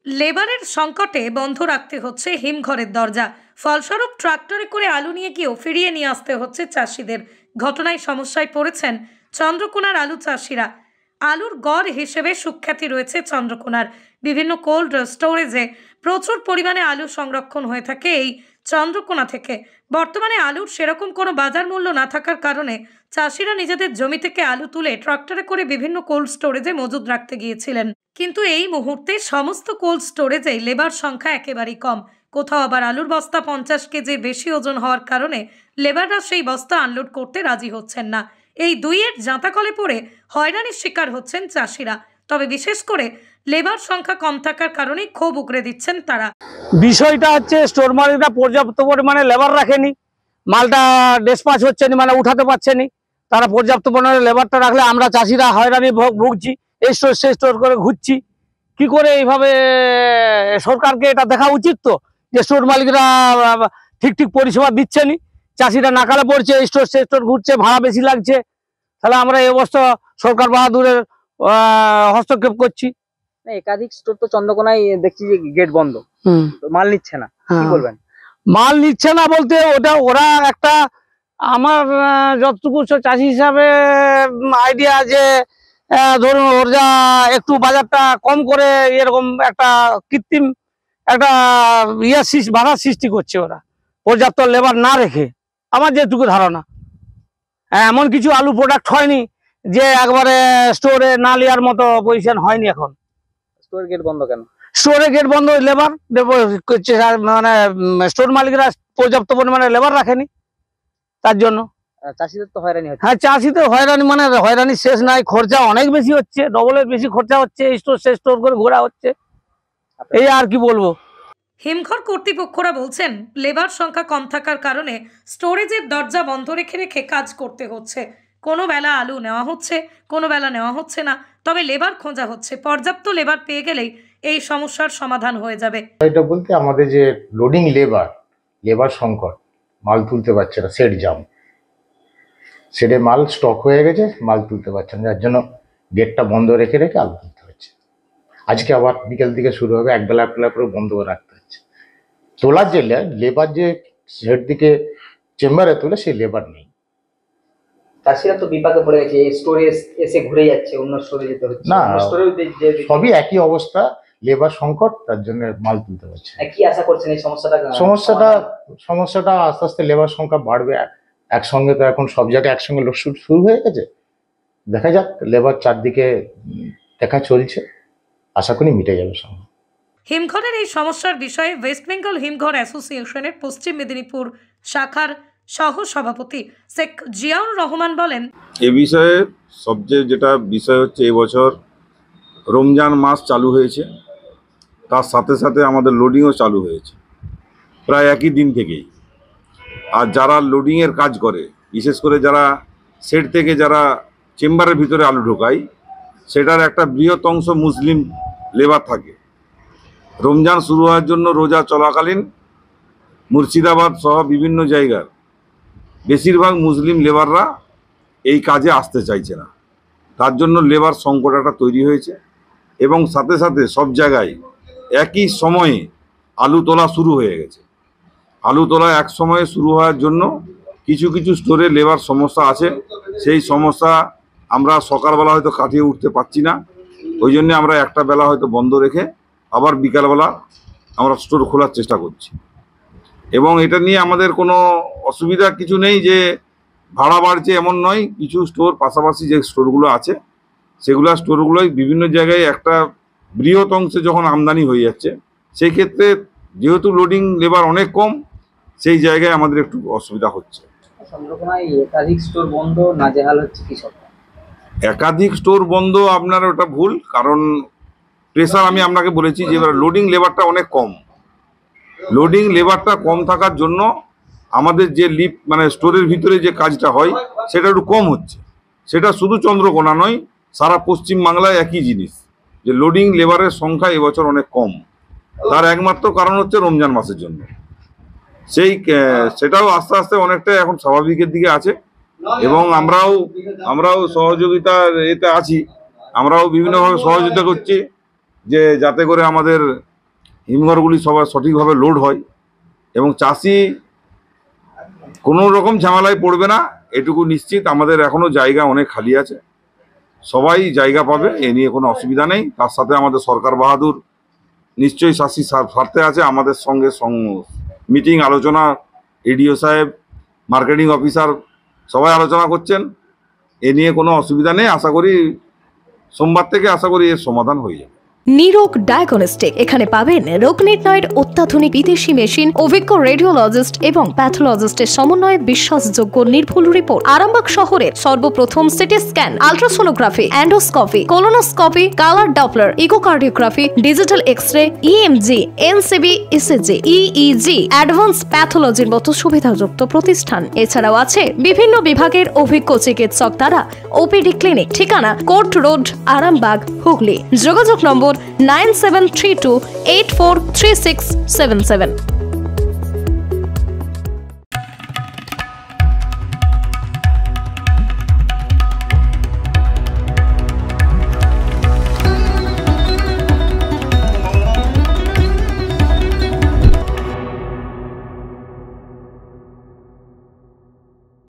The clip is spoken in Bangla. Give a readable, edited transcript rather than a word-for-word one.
লেবারের সংকটে বন্ধ রাখতে হচ্ছে হিমঘরের দরজা। ফলস্বরূপ ট্রাক্টরে করে আলু নিয়ে গিয়েও ফিরিয়ে নিয়ে আসতে হচ্ছে চাষিদের। ঘটনায় সমস্যায় পড়েছেন চন্দ্রকোনার আলু চাষিরা। আলুর গড় হিসেবে সুখ্যাতি রয়েছে চন্দ্রকোনার। বিভিন্ন কোল্ড স্টোরেজে প্রচুর পরিমাণে আলু সংরক্ষণ হয়ে থাকে এই চন্দ্রকোনা থেকে। বর্তমানে আলুর সেরকম কোনো বাজার মূল্য না থাকার কারণে চাষিরা নিজেদের জমি থেকে আলু তুলে ট্রাক্টরে করে বিভিন্ন কোল্ড স্টোরেজে মজুদ রাখতে গিয়েছিলেন। কিন্তু এই মুহূর্তে সমস্ত কোল্ড স্টোরেজে লেবার সংখ্যা একেবারেই কম। কোথাও আবার আলুর বস্তা 50 কেজির বেশি ওজন হওয়ার কারণে লেবাররা সেই বস্তা আনলোড করতে রাজি হচ্ছেন না। এই দুইয়ের জাঁতাকলে পড়ে হয়রানির শিকার হচ্ছেন চাষিরা। তবে বিশেষ করে লেবার সংখ্যা কম থাকার কারণেই ক্ষোভ উগরে দিচ্ছেন তারা। বিষয়টা হচ্ছে স্টোর মালিকরা পর্যাপ্ত পরিমাণে লেবার রাখেনি, মালটা ডিসপ্যাচ হচ্ছে না, মানে উঠাতে পারছে না। তারা পর্যাপ্ত পরিমাণে লেবারটা রাখলে আমরা চাষিরা হয়রানি ভুগছি, এই স্টোর সেই স্টোর করে ঘুরছি। কি করে এইভাবে সরকারকে এটা দেখা উচিত তো, যে স্টোর মালিকরা ঠিক ঠিক পরিষেবা দিচ্ছে না, চাষিরা নাকালে পড়ছে, স্টোর সেই স্টোর ঘুরছে, ভাড়া বেশি লাগছে। তাহলে আমরা এই অবস্থা সরকার বাহাদুরের হস্তক্ষেপ করছি। একাধিক স্টোর তো চন্দ্রকোনায় দেখছি যে গেট বন্ধ, মাল নিচ্ছে না, কি বলবেন? মাল নিচ্ছে না বলতে ওরা একটা, আমার যতটুকু চাষি হিসাবে আইডিয়া যে ধরুন ওরা একটু বাজারটা কম করে এরকম একটা কৃত্রিম একটা বাধার সৃষ্টি করছে ওরা, পর্যাপ্ত লেবার না রেখে। আমার যেটুকু ধারণা, এমন কিছু আলু প্রোডাক্ট হয়নি যে একবারে স্টোরে না নেওয়ার মতো পজিশন হয়নি। এখন স্টোর গেট বন্ধ কেন? স্টোরে গেট বন্ধ, লেবার মানে স্টোর মালিকরা পর্যাপ্ত পরিমাণে লেবার রাখেনি, তার জন্য চাষিদের তো হয়রানি হচ্ছে। হ্যাঁ, চাষিদের হয়রানি, মানে হয়রানি শেষ নাই। খরচা অনেক বেশি হচ্ছে, ডবলের বেশি খরচা হচ্ছে, স্টোর সে স্টোর করে ঘোরা হচ্ছে। এই আর কি বলবো। হিমঘর কর্তৃপক্ষরা বলছেন লেবার সংখ্যা কম থাকার কারণে স্টোরেজের দরজা বন্ধ রেখে রেখে কাজ করতে হচ্ছে। কোনো বেলা আলু নেওয়া হচ্ছে, কোনো বেলা নেওয়া হচ্ছে না। তবে লেবার খোঁজা হচ্ছে, পর্যাপ্ত লেবার পেয়ে গেলেই এই সমস্যার সমাধান হয়ে যাবে। এটা বলতে আমাদের যে লোডিং লেবার সংকট, মাল তুলতে পারছে না, শেডে মাল স্টক হয়ে গেছে, মাল তুলতে পারছে না, যার জন্য গেটটা বন্ধ রেখে রেখে আলু তুলতে হচ্ছে। আজকে আবার বিকেল দিকে শুরু হবে, একবেলা করে বন্ধ করে রাখতে হচ্ছে। তোলার যে লেবার যে শেড দিকে চেম্বারে তোলে, সেই লেবার নেই। চাষিরা তো বিপাকে পড়ে গেছে, স্টোরে এসে ঘুরে যাচ্ছে, অন্য স্টোরে যেতে হচ্ছে না, সবই একই অবস্থা, লেবার সংকট, তার জন্য মাল তুলতে পারছে। কি আশা করছেন এই সমস্যাটা আস্তে আস্তে লেবার সংখ্যা বাড়বে। একসঙ্গে তো এখন সব জায়গায় একসঙ্গে লোডশুট শুরু হয়ে গেছে, দেখা যাক। লেবার চারদিকে দেখা চলছে, আশা করি মিটে যাবে সঙ্গে। হিমঘরের এই সমস্যার বিষয়ে ওয়েস্ট বেঙ্গল হিমঘর অ্যাসোসিয়েশনের পশ্চিম মেদিনীপুর শাখার সহ সভাপতি শেখ জিয়াউর রহমান বলেন, এ বিষয়ে সবচেয়ে যেটা বিষয় হচ্ছে, এবছর রমজান মাস চালু হয়েছে, তার সাথে সাথে আমাদের লোডিংও চালু হয়েছে প্রায় একই দিন থেকেই। আর যারা লোডিংয়ের কাজ করে, বিশেষ করে যারা শেড থেকে যারা চেম্বারের ভিতরে আলু ঢোকায়, সেটার একটা বৃহৎ অংশ মুসলিম লেবার থাকে। রমজান শুরু হওয়ার জন্য রোজা চলাকালীন মুর্শিদাবাদ সহ বিভিন্ন জায়গার বেশিরভাগ মুসলিম লেবাররা এই কাজে আসতে চাইছে না, তার জন্য লেবার সংকট একটা তৈরি হয়েছে। এবং সাথে সাথে সব জায়গায় একই সময়ে আলু তোলা শুরু হয়ে গেছে। আলু তোলা এক সময়ে শুরু হওয়ার জন্য কিছু কিছু স্টোরে লেবার সমস্যা আছে, সেই সমস্যা আমরা সকালবেলা হয়তো কাটিয়ে উঠতে পারছি না, ওই জন্য আমরা একটা বেলা হয়তো বন্ধ রেখে আবার বিকালবেলা আমরা স্টোর খোলার চেষ্টা করছি। এবং এটা নিয়ে আমাদের কোনো অসুবিধা কিছু নেই যে ভাড়া বাড়ছে এমন নয়। কিছু স্টোর পাশাপাশি যে স্টোরগুলো আছে, সেগুলো স্টোরগুলোই বিভিন্ন জায়গায় একটা বৃহৎ অংশে যখন আমদানি হয়ে যাচ্ছে, সেই ক্ষেত্রে যেহেতু লোডিং লেবার অনেক কম, সেই জায়গায় আমাদের একটু অসুবিধা হচ্ছে। চন্দ্রকোনায় একাধিক স্টোর বন্ধ, নাজেহাল হচ্ছে কৃষক। একাধিক স্টোর বন্ধ আপনার ওটা ভুল, কারণ প্রেসার আমি আপনাকে বলেছি যে লোডিং লেবারটা অনেক কম। লোডিং লেবারটা কম থাকার জন্য আমাদের যে মানে স্টোরের ভিতরে যে কাজটা হয় সেটা একটু কম হচ্ছে। সেটা শুধু চন্দ্রকোনা নয়, সারা পশ্চিম বাংলায় একই জিনিস, যে লোডিং লেবারের সংখ্যা এবছর অনেক কম। তার একমাত্র কারণ হচ্ছে রমজান মাসের জন্য। সেটাও আস্তে আস্তে অনেকটা এখন স্বাভাবিকের দিকে আছে। এবং আমরাও সহযোগিতার এতে আছি, আমরাও বিভিন্নভাবে সহযোগিতা করছি যে যাতে করে আমাদের হিমঘরগুলি সবার সঠিকভাবে লোড হয় এবং চাষি কোনো রকম ঝামেলায় পড়বে না, এটুকু নিশ্চিত। আমাদের এখনও জায়গা অনেক খালি আছে, সবাই জায়গা পাবে, এ নিয়ে কোনো অসুবিধা নেই। তার সাথে আমাদের সরকার বাহাদুর নিশ্চয়ই চাষি স্বার্থে আছে, আমাদের সঙ্গে মিটিং আলোচনা, এডিও সাহেব, মার্কেটিং অফিসার সবাই আলোচনা করছেন, এ নিয়ে কোনো অসুবিধা নেই। আশা করি সোমবার থেকে এর সমাধান হয়ে যাবে। নিরোগ ডায়াগনস্টিক, এখানে পাবেন রোগ নির্ণয়ের অত্যাধুনিক বিদেশি মেশিন, অভিজ্ঞ রেডিওলজিস্ট এবং প্যাথোলজিস্টের সমন্বয়ে বিশ্বাসযোগ্য নির্ভুল রিপোর্ট। আরামবাগ শহরের সর্বপ্রথম CT scan, ultrasonography, endoscopy, colonoscopy, colour doppler, echocardiography, digital X ray, EMG, NCV, ECG, EEG, advance প্যাথোলজির মতো সুবিধাযুক্ত প্রতিষ্ঠান। এছাড়াও আছে বিভিন্ন বিভাগের অভিজ্ঞ চিকিৎসক দ্বারা ওপিডি ক্লিনিক। ঠিকানা কোর্ট রোড, আরামবাগ, হুগলি। যোগাযোগ নম্বর 9732843677।